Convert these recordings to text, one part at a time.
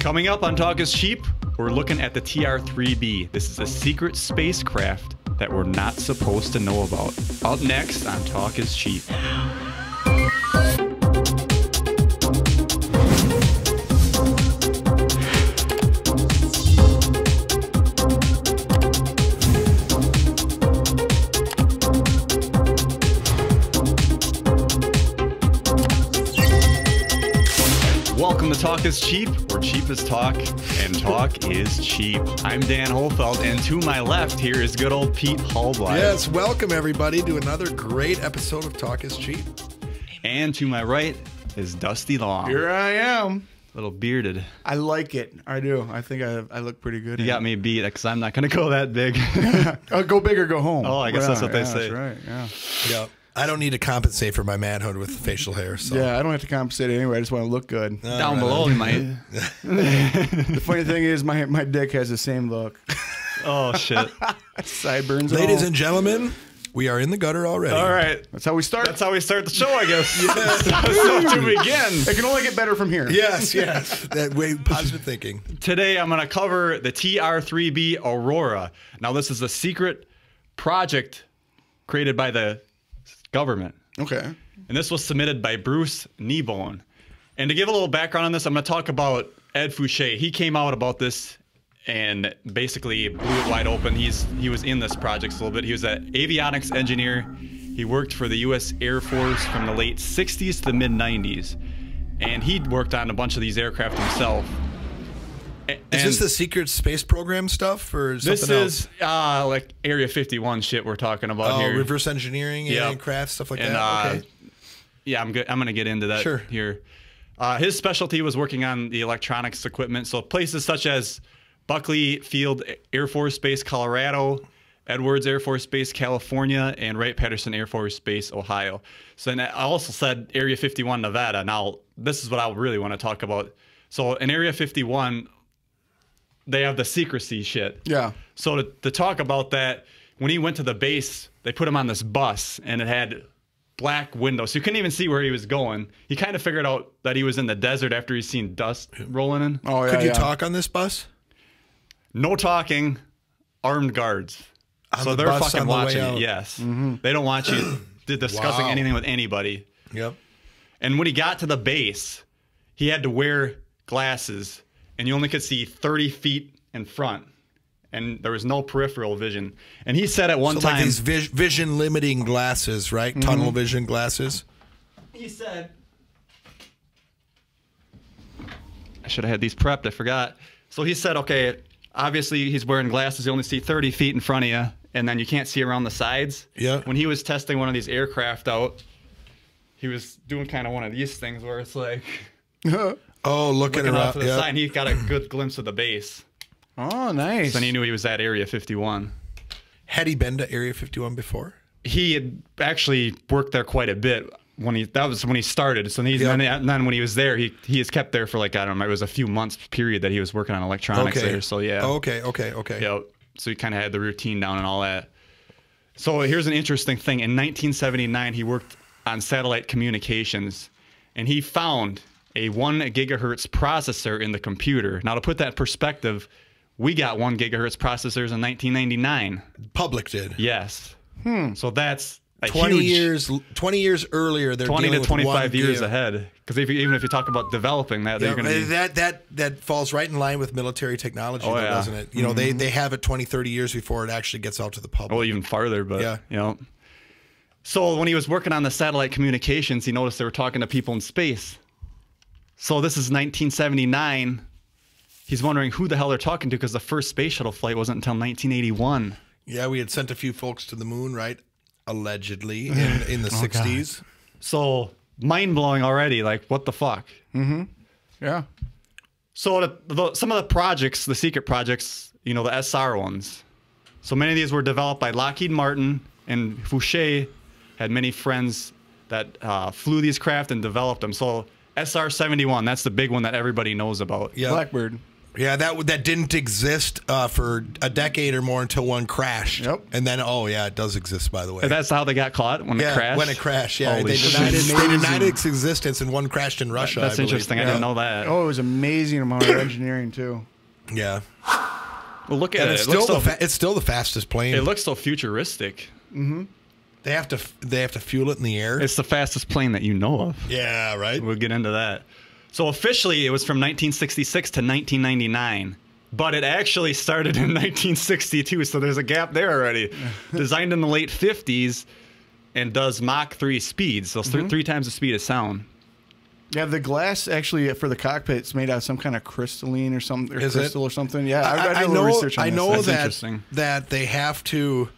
Coming up on Talk is Cheap, we're looking at the TR-3B. This is a secret spacecraft that we're not supposed to know about. Up next on Talk is Cheap. Welcome to Talk is Cheap, where cheap is talk, and talk is cheap. I'm Dan Hohlfeld, and to my left here is good old Pete Halbleib. Yes, welcome everybody to another great episode of Talk is Cheap. And to my right is Dusty Long. Here I am. Little bearded. I like it. I do. I think I look pretty good. You got me beat, because I'm not going to go that big. Oh, go big or go home. Oh, I guess that's what they say. That's right, yeah. Yeah. I don't need to compensate for my manhood with facial hair. So. Yeah, I don't have to compensate anyway. I just want to look good. Down below, you might. The funny thing is, my dick has the same look. Oh, shit. Sideburns. Ladies and gentlemen, we are in the gutter already. All right. That's how we start. That's how we start the show, I guess. Yes. So to begin. It can only get better from here. Yes, yes. That way, positive thinking. Today, I'm going to cover the TR-3B Aurora. Now, this is a secret project created by the government. Okay. And this was submitted by Bruce Kneebone. And to give a little background on this, I'm going to talk about Ed Fouche. He came out about this and basically blew it wide open. He was in this project a little bit. He was an avionics engineer. He worked for the U.S. Air Force from the late 60s to the mid-90s. And he worked on a bunch of these aircraft himself. Is this the secret space program stuff or something else? This is like Area 51 shit we're talking about here. Reverse engineering, alien craft, stuff like that. Okay. Yeah, I'm going to get into that here. His specialty was working on the electronics equipment. So places such as Buckley Field Air Force Base, Colorado, Edwards Air Force Base, California, and Wright-Patterson Air Force Base, Ohio. So and I also said Area 51, Nevada. Now, this is what I really want to talk about. So in Area 51, they have the secrecy shit. Yeah. So to talk about that, when he went to the base, they put him on this bus, and it had black windows. So you couldn't even see where he was going. He kind of figured out that he was in the desert after he's seen dust rolling in. Oh, yeah. Could you talk on this bus? No talking, armed guards. So they're fucking watching it. Yes. Mm-hmm. They don't want you discussing anything with anybody. Yep. And when he got to the base, he had to wear glasses, and you only could see 30 feet in front, and there was no peripheral vision. And he said at one time, like these vision limiting glasses, right? Mm-hmm. Tunnel vision glasses. He said, I should have had these prepped, I forgot. So he said, okay, obviously he's wearing glasses, you only see 30 feet in front of you, and then you can't see around the sides. Yeah. When he was testing one of these aircraft out, he was doing kind of one of these things where it's like looking around off to the side, and he got a good glimpse of the base. Oh, nice. So then he knew he was at Area 51. Had he been to Area 51 before? He had actually worked there quite a bit. That was when he started. So and then when he was there, he has kept there for like, I don't know, it was a few months period that he was working on electronics there. So yeah. Okay. Yeah. So he kind of had the routine down and all that. So here's an interesting thing. In 1979, he worked on satellite communications, and he found a 1 gigahertz processor in the computer. Now to put that in perspective, we got 1 gigahertz processors in 1999. Public did. Yes. So that's 20 years earlier. They're 20 to 25 years gig. ahead. Because even if you talk about developing that, they're going to be... that falls right in line with military technology, though, doesn't it? You know, they have it 20, 30 years before it actually gets out to the public. Well, even farther, but yeah. You know. So when he was working on the satellite communications, he noticed they were talking to people in space. So this is 1979. He's wondering who the hell they're talking to, because the first space shuttle flight wasn't until 1981. Yeah, we had sent a few folks to the moon, right? Allegedly in the 60s. God. So mind-blowing already. Like, what the fuck? Mm-hmm. Yeah. So some of the projects, the secret projects, you know, the SR ones. So many of these were developed by Lockheed Martin, and Fouche had many friends that flew these craft and developed them. So SR-71, that's the big one that everybody knows about. Yeah. Blackbird. Yeah, that didn't exist for a decade or more until one crashed. Yep. And then, oh yeah, it does exist, by the way. And that's how they got caught when it crashed? When it crashed, yeah. Holy They shit. denied its existence, and one crashed in Russia. That's interesting. I didn't know that. Oh, it was amazing amount of engineering, too. Yeah. Well, look at it. It's still the fastest plane. It looks so futuristic. Mm-hmm. They have to fuel it in the air. It's the fastest plane that you know of. Yeah, right. We'll get into that. So officially, it was from 1966 to 1999. But it actually started in 1962, so there's a gap there already. Designed in the late 50s and does Mach 3 speeds, so three times the speed of sound. Yeah, the glass actually for the cockpit is made out of some kind of crystalline or something, or crystal or something. Yeah, I know research on I this. know That's that they have to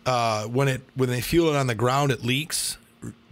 when they fuel it on the ground, it leaks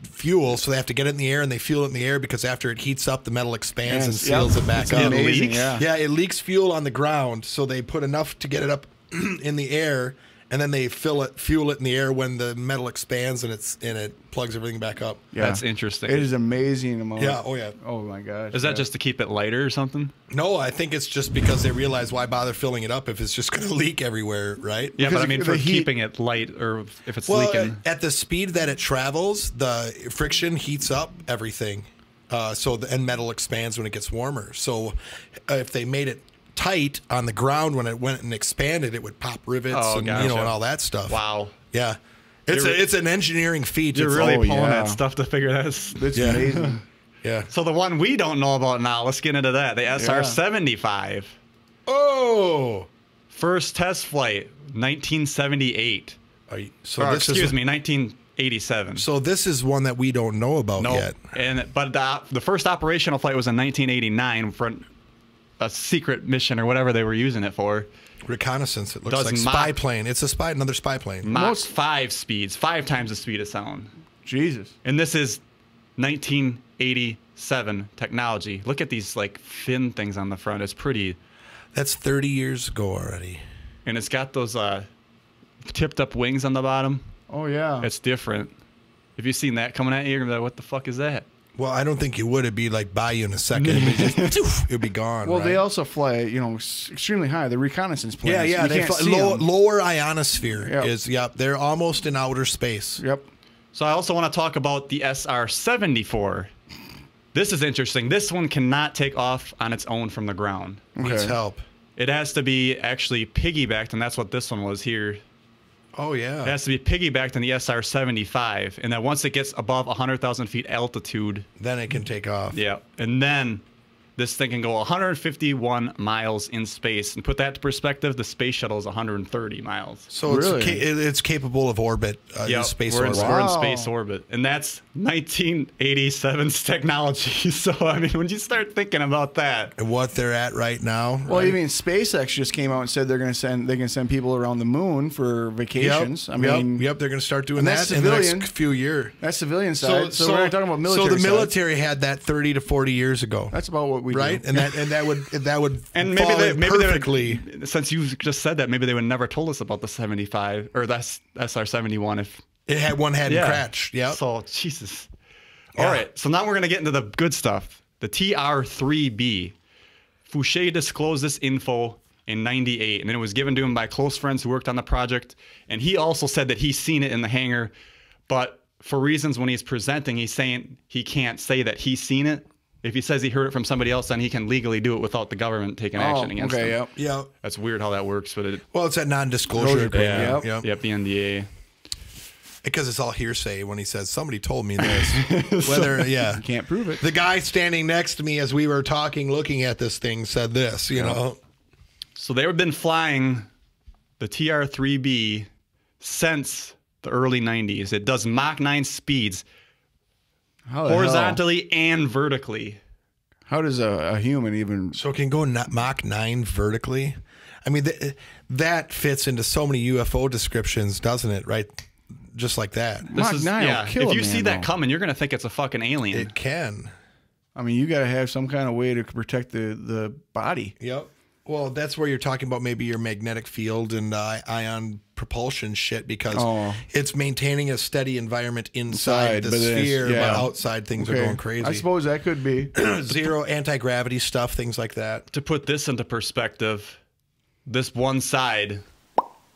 fuel, so they have to get it in the air, and they fuel it in the air because after it heats up, the metal expands and seals it back up. Amazing, yeah, it leaks fuel on the ground, so they put enough to get it up in the air, and then they fuel it in the air when the metal expands and it plugs everything back up. Yeah. That's interesting. It is amazing amount. Yeah, oh yeah. Oh my gosh. Is that just to keep it lighter or something? No, I think it's just because they realize why bother filling it up if it's just going to leak everywhere, right? Yeah, Because but I mean for keeping it light or if it's leaking. At the speed that it travels, the friction heats up everything. And metal expands when it gets warmer. So if they made it tight on the ground when it went and expanded, it would pop rivets and all that stuff. Wow. Yeah. It's an engineering feat. You're really pulling that stuff to figure that. It's amazing. Yeah. So the one we don't know about now, let's get into that. The SR-75. Oh. First test flight, 1978. Excuse me, 1987. So this is one that we don't know about yet. But the first operational flight was in 1989 for a secret mission or whatever they were using it for. Reconnaissance. It looks like spy plane. It's another spy plane. Mach 5 speeds, 5 times the speed of sound. Jesus. And this is 1987 technology. Look at these like fin things on the front. It's pretty. That's 30 years ago already. And it's got those tipped up wings on the bottom. Oh yeah. It's different. If you've seen that coming at you, you're gonna be like, what the fuck is that? Well, I don't think you would. It'd be like by you in a second. It'd be gone. Well, right? they also fly, extremely high. The reconnaissance planes. Yeah. They fly lower ionosphere. Yep. They're almost in outer space. Yep. So I also want to talk about the SR-74. This is interesting. This one cannot take off on its own from the ground. Needs help. It has to be actually piggybacked, and that's what this one was here. Oh, yeah. It has to be piggybacked in the SR-75, and then once it gets above 100,000 feet altitude... Then it can take off. Yeah, and then this thing can go 151 miles in space. And put that to perspective, the space shuttle is 130 miles. So it's capable of orbit, space orbit. We're in space orbit. And that's 1987's technology. So, I mean, when you start thinking about that. And what they're at right now. Well, you mean SpaceX just came out and said they can send people around the moon for vacations. They're going to start doing that in the next few years. That's civilian side. So we're not talking about military. So the military had that 30 to 40 years ago. That's about what we do. And that would and maybe perfectly. Since you just said that, maybe they would never told us about the 75 or that's SR-71 if it had crashed. Yeah. So Jesus. All right. So now we're gonna get into the good stuff. The TR-3B. Fouche disclosed this info in '98, and then it was given to him by close friends who worked on the project. And he also said that he's seen it in the hangar, but for reasons when he's presenting, he's saying he can't say that he's seen it. If he says he heard it from somebody else, then he can legally do it without the government taking action against him. Yeah. That's weird how that works, but it's that non-disclosure agreement. Yep, the NDA. Because it's all hearsay when he says somebody told me this. You can't prove it. The guy standing next to me as we were talking, looking at this thing, said this. You know. So they've been flying the TR-3B since the early '90s. It does Mach 9 speeds. Horizontally and vertically. How does a human even... So it can go Mach 9 vertically? I mean, that fits into so many UFO descriptions, doesn't it? Right? Just like that. Mach 9 will kill if you see that coming, you're going to think it's a fucking alien. It can. I mean, you got to have some kind of way to protect the body. Yep. Well, that's where you're talking about maybe your magnetic field and ion propulsion shit, because it's maintaining a steady environment inside the sphere, but outside things are going crazy. I suppose that could be. Zero anti-gravity stuff, things like that. To put this into perspective, this one side,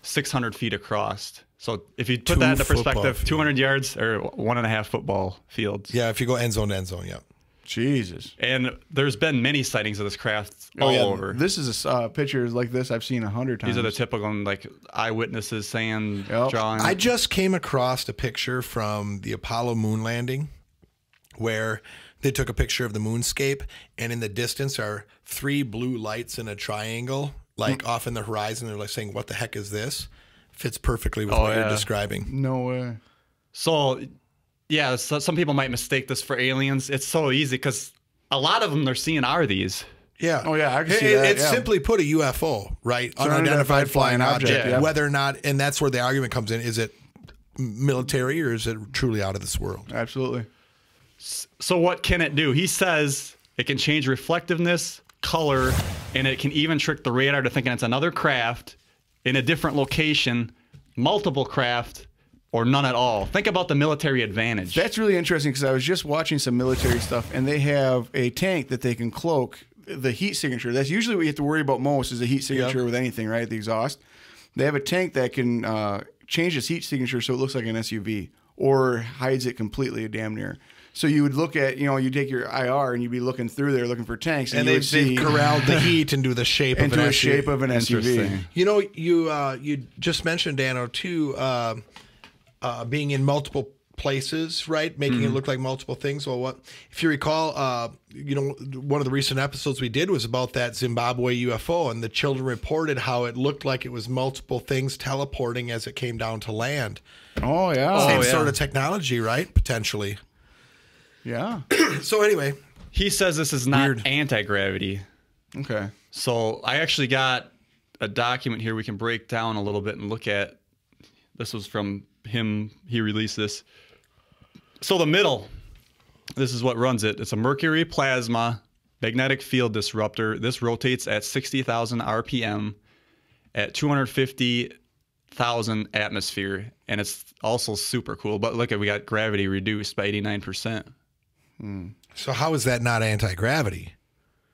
600 feet across. So if you put that into perspective, 200 yards or 1.5 football fields. Yeah, if you go end zone to end zone, yeah. Jesus. And there's been many sightings of this craft all over. This is a pictures like this I've seen 100 times. These are the typical like eyewitnesses saying, drawing. I just came across a picture from the Apollo moon landing where they took a picture of the moonscape, and in the distance are 3 blue lights in a triangle, like off in the horizon. They're like saying, "What the heck is this?" Fits perfectly with what you're describing. No way. So, yeah, some people might mistake this for aliens. It's so easy because a lot of them they're seeing are these. Yeah. Oh, yeah, I can see that. It's simply put a UFO, right? Unidentified flying object. Yeah. Whether or not, and that's where the argument comes in, is it military or is it truly out of this world? Absolutely. So what can it do? He says it can change reflectiveness, color, and it can even trick the radar to thinking it's another craft in a different location, multiple craft, or none at all. Think about the military advantage. That's really interesting because I was just watching some military stuff, and they have a tank that they can cloak the heat signature. That's usually what you have to worry about most, is the heat signature with anything, right? The exhaust. They have a tank that can change its heat signature so it looks like an SUV or hides it completely, damn near. So you would look at, you take your IR and you'd be looking through there looking for tanks, and they've corralled the heat into the shape of an SUV. Shape of an SUV. You just mentioned, Dano, too, being in multiple places, right? Making it look like multiple things. Well, if you recall, one of the recent episodes we did was about that Zimbabwe UFO, and the children reported how it looked like it was multiple things teleporting as it came down to land. Oh, yeah. Same sort of technology, right? Potentially. Yeah. So anyway. He says this is not anti-gravity. Okay. So I actually got a document here we can break down a little bit and look at. This was from him. He released this. So the middle, this is what runs it. It's a mercury plasma magnetic field disruptor. This rotates at 60,000 RPM at 250,000 atmosphere. And it's also super cool. But look at, we got gravity reduced by 89%. So how is that not anti-gravity?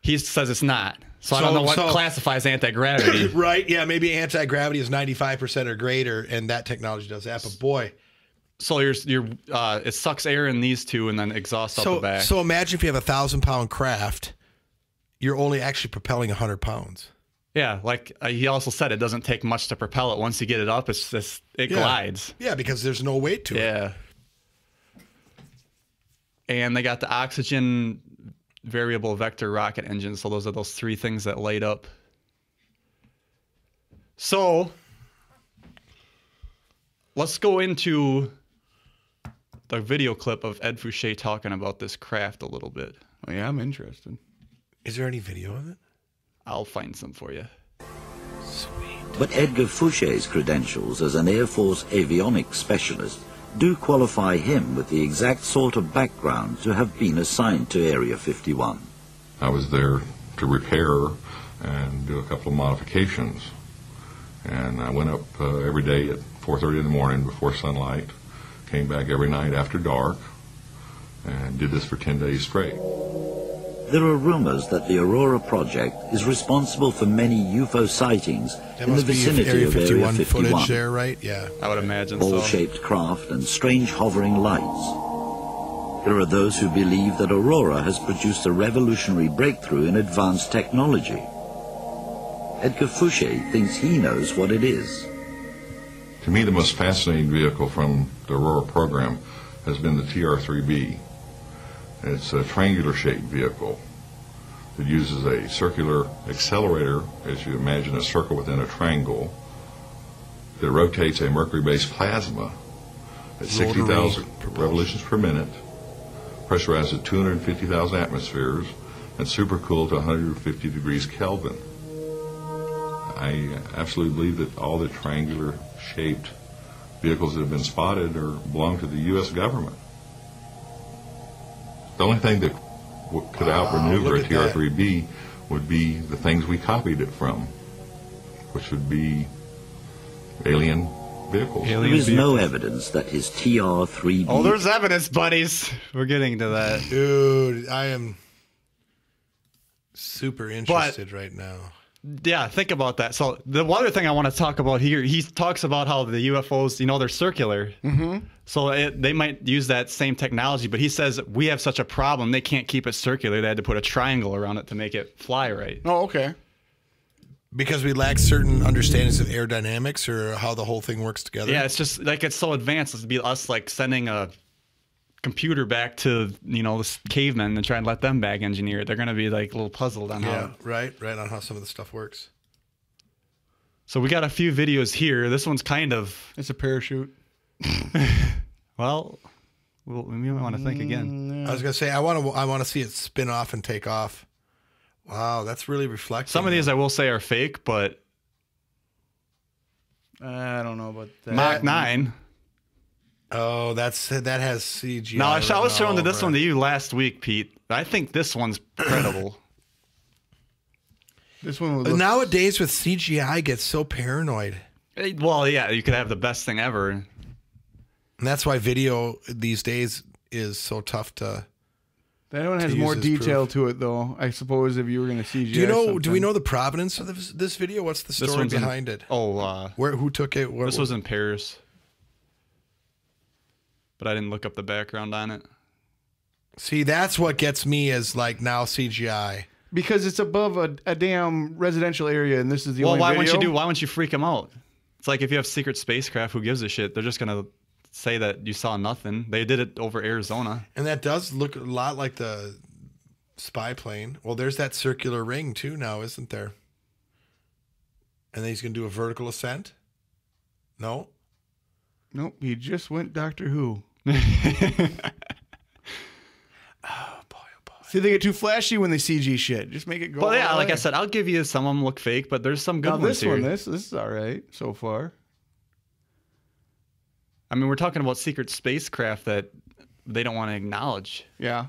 He says it's not. So I don't know what classifies anti-gravity. Right, yeah, maybe anti-gravity is 95% or greater, and that technology does that. But boy. So it sucks air in these two and then exhausts out the back. So imagine if you have a 1,000-pound craft, you're only actually propelling 100 pounds. Yeah, like he also said, it doesn't take much to propel it. Once you get it up, it glides. Yeah, because there's no weight to it. Yeah. And they got the oxygen variable vector rocket engine. So those are those 3 things that light up. So let's go into the video clip of Ed Fouche talking about this craft a little bit. Oh, yeah, I'm interested. Is there any video of it? I'll find some for you. Sweet. But Edgar Fouche's credentials as an Air Force avionics specialist do qualify him with the exact sort of background to have been assigned to Area 51. I was there to repair and do a couple of modifications. And I went up every day at 4:30 in the morning before sunlight, came back every night after dark, and did this for 10 days straight. There are rumors that the Aurora project is responsible for many UFO sightings in the vicinity of Area 51. Footage there, right? Yeah. I would imagine so. Ball-shaped craft and strange hovering lights. There are those who believe that Aurora has produced a revolutionary breakthrough in advanced technology. Edgar Fouche thinks he knows what it is. To me, the most fascinating vehicle from the Aurora program has been the TR-3B. It's a triangular-shaped vehicle that uses a circular accelerator, as you imagine a circle within a triangle, that rotates a mercury-based plasma at 60,000 revolutions per minute, pressurized at 250,000 atmospheres, and supercooled to 150 degrees Kelvin. I absolutely believe that all the triangular-shaped vehicles that have been spotted belong to the U.S. government. The only thing that could outmaneuver a TR-3B would be the things we copied it from, which would be alien vehicles. There is no evidence that his TR-3B... Oh, there's evidence, buddies. We're getting to that. Dude, I am super interested right now. Yeah, think about that. So the other thing I want to talk about here, he talks about how the UFOs, you know, they're circular. Mm-hmm. So they might use that same technology, but he says we have such a problem, they can't keep it circular. They had to put a triangle around it to make it fly right. Oh, okay. Because we lack certain understandings of aerodynamics or how the whole thing works together. Yeah, it's just like it's so advanced. It'd be us like sending a computer back to, you know, the cavemen and try and let them back engineer it. They're going to be like a little puzzled on how. Right on how some of the stuff works. So we got a few videos here. This one's kind of. It's a parachute. Well, we might want to think again. I was going to say I want to see it spin off and take off. Wow, that's really reflective. Some of these I will say are fake, but I don't know about that. Mach 9. Oh, that has CGI. No, I was showing this one to you last week, Pete. I think this one's credible. This one would look... Nowadays with CGI gets so paranoid. Well, yeah, you could have the best thing ever. And that's why video these days is so tough to. That one has more detail to it, though. I suppose if you were going to CGI. Do we know the provenance of this video? What's the story behind it? Oh, who took it? This was in Paris, but I didn't look up the background on it. See, that's what gets me is like now CGI because it's above a damn residential area, and this is the only video? Why wouldn't you freak them out? It's like if you have secret spacecraft, who gives a shit? They're just gonna say that you saw nothing. They did it over Arizona. And that does look a lot like the spy plane. Well, there's that circular ring too now, isn't there? And then he's going to do a vertical ascent? No? Nope, he just went Doctor Who. Oh, boy. See, they get too flashy when they CG shit. Just make it go. Well, yeah, like I said, I'll give you some of them look fake, but there's some good ones here. This is all right so far. I mean, we're talking about secret spacecraft that they don't want to acknowledge. Yeah.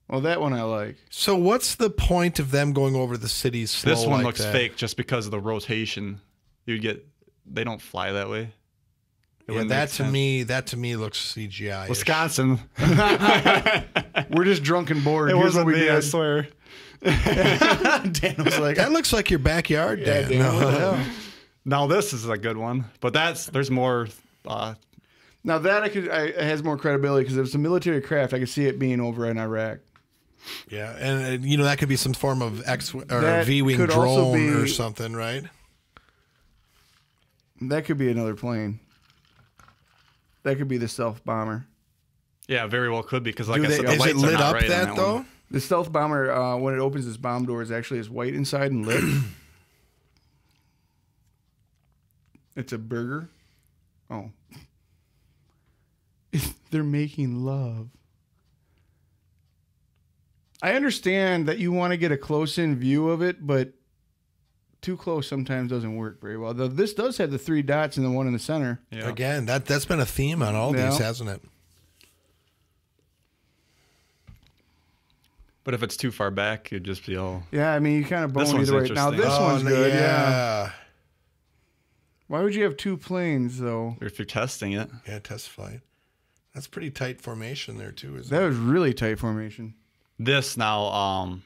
Well, that one I like. So what's the point of them going over the city slow? This one like looks that? fake just because of the rotation. They don't fly that way. Yeah, that to me looks CGI. Wisconsin. We're just drunk and bored. It Here's wasn't what we me, did. I swear. Dan was like, that looks like your backyard, Dan. Dan, what the hell? Now this is a good one, but there's more. Now that it has more credibility because if it's a military craft, I could see it being over in Iraq. Yeah, and that could be some form of That V-wing could also drone be- or something, right? That could be another plane. That could be the stealth bomber. Yeah, very well could be because, like I said, the Is it lights are lit not up right on that though? one. The stealth bomber, when it opens its bomb doors, actually is white inside and lit. It's a burger. Oh. They're making love. I understand that you want to get a close-in view of it, but too close sometimes doesn't work very well. Though this does have the 3 dots and the one in the center. Yeah. Again, that's been a theme on all these, hasn't it? But if it's too far back, it'd just be all. Yeah, I mean, you kind of bone This one's either way. Now, interesting. this one's good, yeah. yeah. Why would you have 2 planes, though? If you're testing it. Yeah, test flight. That's pretty tight formation there, too, isn't That it? was really tight formation. This now,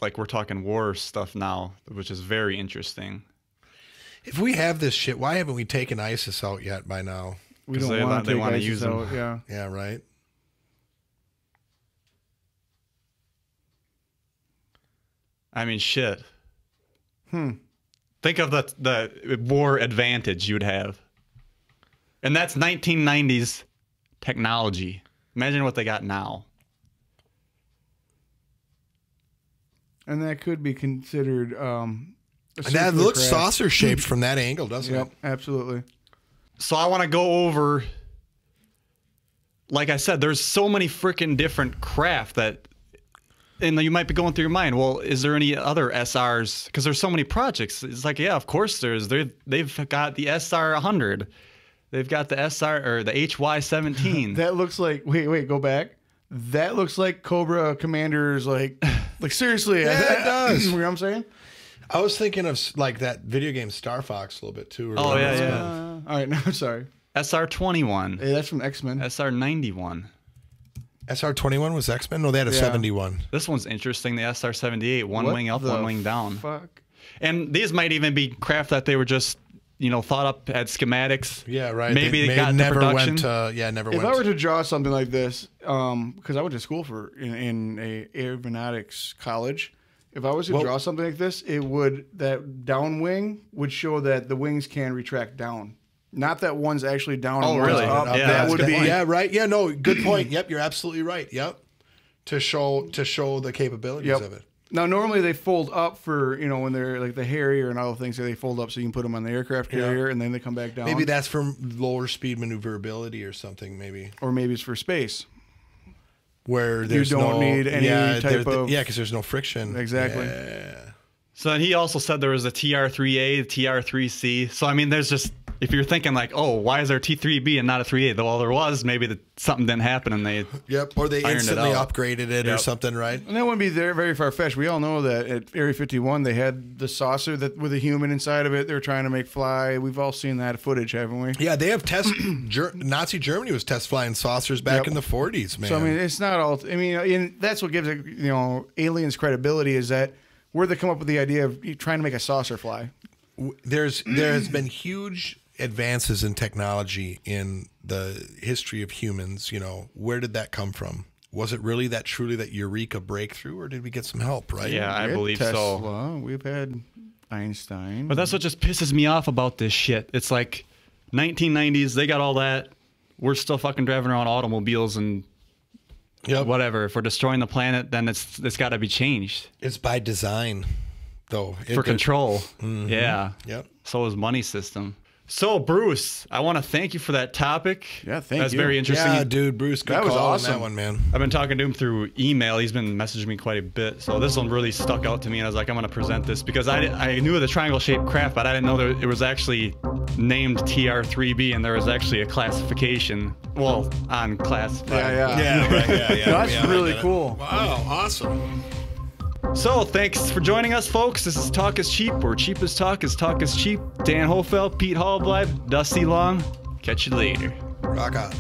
like we're talking war stuff now, which is very interesting. If we have this shit, why haven't we taken ISIS out yet by now? We don't they want to take wanna ISIS use them. out, yeah. Yeah, right? I mean, shit. Think of the war advantage you'd have. And that's 1990s technology. Imagine what they got now. And that could be considered And that looks saucer shaped from that angle, doesn't Yep, it? absolutely. So I want to go over, like I said, there's so many freaking different craft that, and you might be going through your mind, well, is there any other SRs? Because there's so many projects. It's like, yeah, of course there's. They've got the SR-100. They've got the SR or the HY-17. That looks like. Wait, go back. That looks like Cobra Commander's like seriously. Yeah, it does. You know what I'm saying? I was thinking of like that video game Star Fox a little bit too. Oh yeah. All right, no, I'm sorry. SR-21. Hey, that's from X-Men. SR-91. SR-21 was X-Men? No, they had a 71. This one's interesting. The SR-78, one wing up, one wing down. Fuck. And these might even be craft that they were just, thought up, had schematics. Yeah, right. Maybe they got never to production. never if went. I were to draw something like this, because I went to school in a aeronautics college. If I was to draw something like this, that down wing would show that the wings can retract down. Not that one's actually down and one's really? up. Yeah, that would be Yeah, right. Yeah, no, good point. Yep, you're absolutely right. Yep. To show the capabilities of it. Now, normally they fold up for, when they're like the Harrier and all the things that they fold up so you can put them on the aircraft carrier and then they come back down. Maybe that's for lower speed maneuverability or something, maybe. Or maybe it's for space. Where there's you don't need any type of... Yeah, because there's no friction. Exactly. Yeah. So then he also said there was a TR-3A, the TR-3C. So, I mean, there's just... If you're thinking like, oh, why is there T3B and not a 3A? Well, there was. Maybe something didn't happen and they or they instantly it upgraded it or something, right? And that wouldn't be very far-fetched. We all know that at Area 51, they had the saucer with a human inside of it. They were trying to make fly. We've all seen that footage, haven't we? Yeah, they have Nazi Germany was test flying saucers back in the 40s, man. So, I mean, it's not all... I mean, and that's what gives it, aliens credibility is that where they come up with the idea of trying to make a saucer fly. There has been huge advances in technology in the history of humans. Where did that come from? Was it really that eureka breakthrough, or did we get some help, right? Yeah, I believe Tesla, so. We've had Einstein. But that's what just pisses me off about this shit. It's like 1990s, they got all that. We're still fucking driving around automobiles and whatever. If we're destroying the planet, then it's got to be changed. It's by design, though. For control. Mm-hmm. Yeah. Yep. So is money system. So, Bruce, I want to thank you for that topic. Yeah, thank you. That's very interesting. Yeah, dude, Bruce, good that was call awesome. on that one, man. I've been talking to him through email. He's been messaging me quite a bit. So this one really stuck out to me, and I was like, I'm going to present this because I knew of the triangle-shaped craft, but I didn't know that it was actually named TR-3B, and there was actually a classification. Well, on classified. Yeah, right, yeah. That's really cool. Wow, awesome. So, thanks for joining us, folks. This is Talk is Cheap, where cheap is talk is cheap. Dan Hohlfeld, Pete Halbleib, Dusty Long. Catch you later. Rock on.